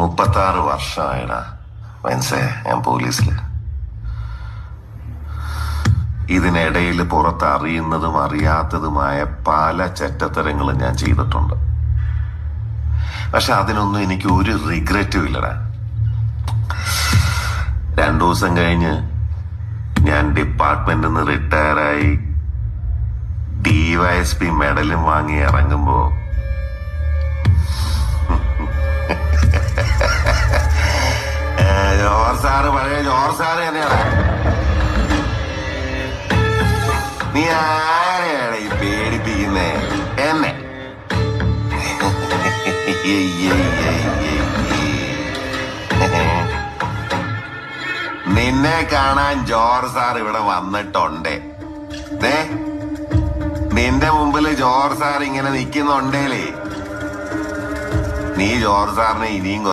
36 വർഷമായിടാ മനസ്സേ ഞാൻ പോലീസില്. ഇതിനിടയിൽ പുറത്ത് അറിയുന്നതും അറിയാത്തതുമായ പല ചെറ്റത്തരങ്ങളും ഞാൻ ചെയ്തിട്ടുണ്ട്. പക്ഷെ അതിനൊന്നും എനിക്ക് ഒരു റിഗ്രറ്റും ഇല്ലടാ. 2 ദിവസം കഴിഞ്ഞ് ഞാൻ ഡിപ്പാർട്ട്മെന്റിൽ നിന്ന് റിട്ടയറായി DYSP മെഡലും വാങ്ങി ഇറങ്ങുമ്പോ പഴയ ജോർ സാറ് തന്നെയാണ്. നീ ആരെയാണ് ഈ പേടിപ്പിക്കുന്നേ എന്നെ? നിന്നെ കാണാൻ ജോർജ് സാർ ഇവിടെ വന്നിട്ടുണ്ടേ. നിന്റെ മുമ്പില് ജോർജ് സാർ ഇങ്ങനെ നിൽക്കുന്നുണ്ടേലേ നീ ജോർജ് സാറിനെ ഇനിയും